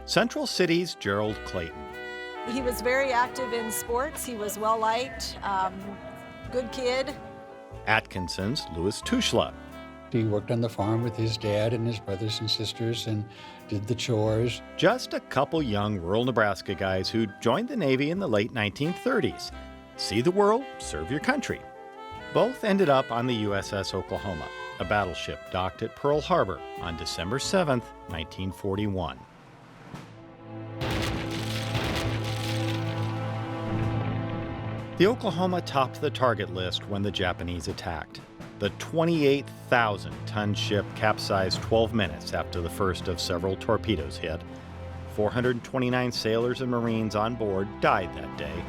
Central City's Gerald Clayton. He was very active in sports. He was well-liked, good kid. Atkinson's Louis Tushla. He worked on the farm with his dad and his brothers and sisters and did the chores. Just a couple young rural Nebraska guys who joined the Navy in the late 1930s. See the world, serve your country. Both ended up on the USS Oklahoma, a battleship docked at Pearl Harbor on December 7, 1941. The Oklahoma topped the target list when the Japanese attacked. The 28,000-ton ship capsized 12 minutes after the first of several torpedoes hit. 429 sailors and Marines on board died that day,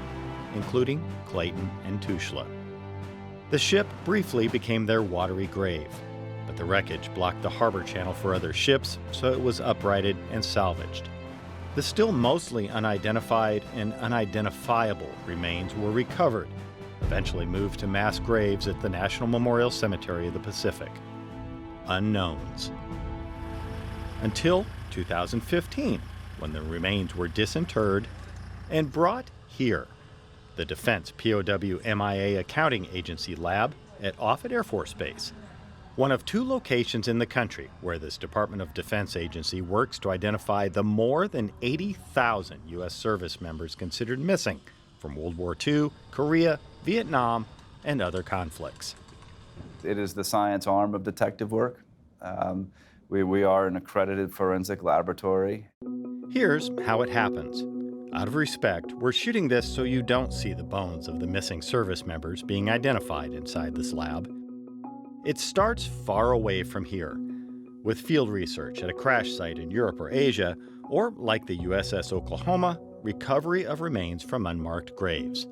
including Clayton and Tushla. The ship briefly became their watery grave, but the wreckage blocked the harbor channel for other ships, so it was uprighted and salvaged. The still mostly unidentified and unidentifiable remains were recovered, eventually moved to mass graves at the National Memorial Cemetery of the Pacific. Unknowns. Until 2015, when the remains were disinterred and brought here, the Defense POW MIA Accounting Agency lab at Offutt Air Force Base, one of two locations in the country where this Department of Defense agency works to identify the more than 80,000 U.S. service members considered missing from World War II, Korea, Vietnam, and other conflicts. It is the science arm of detective work. We are an accredited forensic laboratory. Here's how it happens. Out of respect, we're shooting this so you don't see the bones of the missing service members being identified inside this lab. It starts far away from here, with field research at a crash site in Europe or Asia, or, like the USS Oklahoma, recovery of remains from unmarked graves.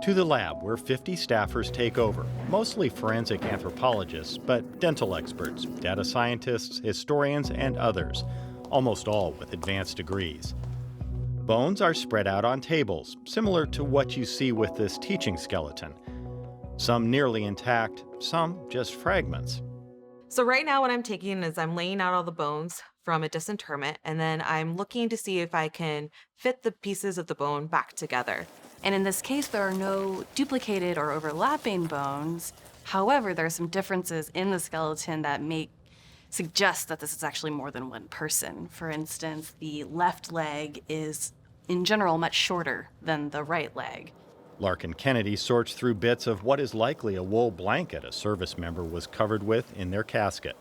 To the lab, where 50 staffers take over, mostly forensic anthropologists, but dental experts, data scientists, historians, and others, almost all with advanced degrees. Bones are spread out on tables, similar to what you see with this teaching skeleton. Some nearly intact, some just fragments. So right now what I'm taking is I'm laying out all the bones from a disinterment, and then I'm looking to see if I can fit the pieces of the bone back together. And in this case, there are no duplicated or overlapping bones. However, there are some differences in the skeleton that suggest that this is actually more than one person. For instance, the left leg is, in general, much shorter than the right leg. Larkin Kennedy sorts through bits of what is likely a wool blanket a service member was covered with in their casket.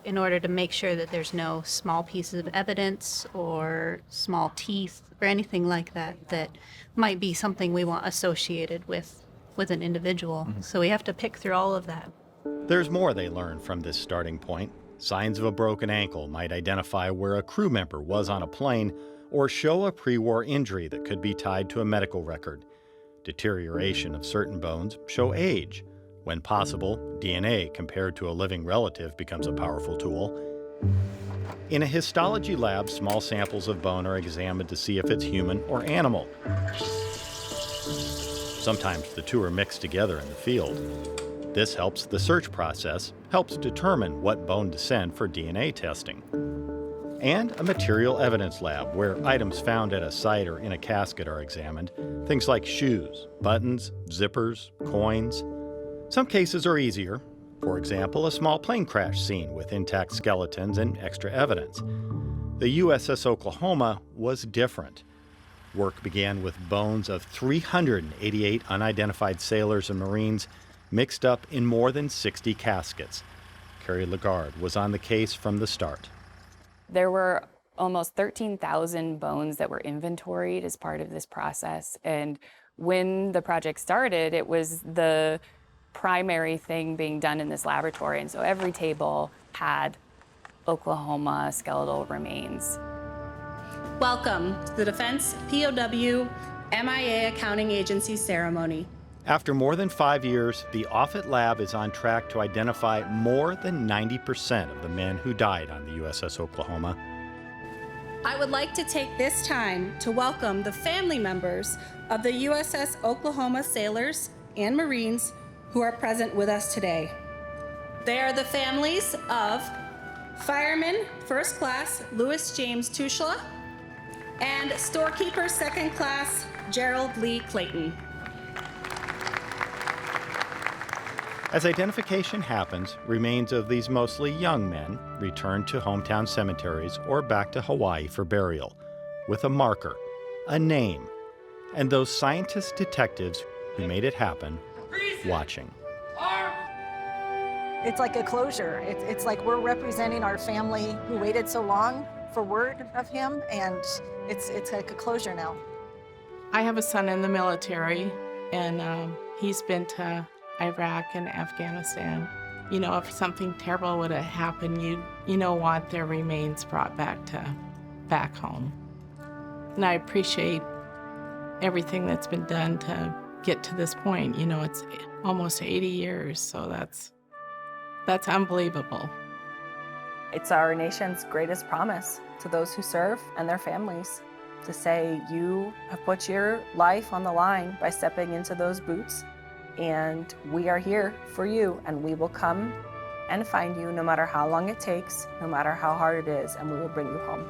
In order to make sure that there's no small pieces of evidence or small teeth or anything like that that might be something we want associated with an individual. So we have to pick through all of that. There's more they learn from this starting point. Signs of a broken ankle might identify where a crew member was on a plane or show a pre-war injury that could be tied to a medical record. Deterioration of certain bones show age. When possible, DNA compared to a living relative becomes a powerful tool. In a histology lab, small samples of bone are examined to see if it's human or animal. Sometimes the two are mixed together in the field. This helps the search process, helps determine what bone to send for DNA testing. And a material evidence lab where items found at a site or in a casket are examined, things like shoes, buttons, zippers, coins. Some cases are easier. For example, a small plane crash scene with intact skeletons and extra evidence. The USS Oklahoma was different. Work began with bones of 388 unidentified sailors and Marines mixed up in more than 60 caskets. Carrie Lagarde was on the case from the start. There were almost 13,000 bones that were inventoried as part of this process. And when the project started, it was the primary thing being done in this laboratory. And so every table had Oklahoma skeletal remains. Welcome to the Defense POW MIA Accounting Agency ceremony. After more than 5 years, the Offutt Lab is on track to identify more than 90% of the men who died on the USS Oklahoma. I would like to take this time to welcome the family members of the USS Oklahoma sailors and Marines who are present with us today. They are the families of Fireman First Class Louis James Tushla, and storekeeper second class Gerald Lee Clayton. As identification happens, remains of these mostly young men return to hometown cemeteries or back to Hawaii for burial, with a marker, a name, and those scientist detectives who made it happen watching. It's like a closure. It's like we're representing our family who waited so long for word of him, and it's like a closure now. I have a son in the military, and he's been to Iraq and Afghanistan. You know, if something terrible would have happened, you want their remains brought back home. And I appreciate everything that's been done to get to this point. You know, it's almost 80 years, so that's unbelievable. It's our nation's greatest promise to those who serve and their families, to say you have put your life on the line by stepping into those boots, and we are here for you, and we will come and find you no matter how long it takes, no matter how hard it is, and we will bring you home.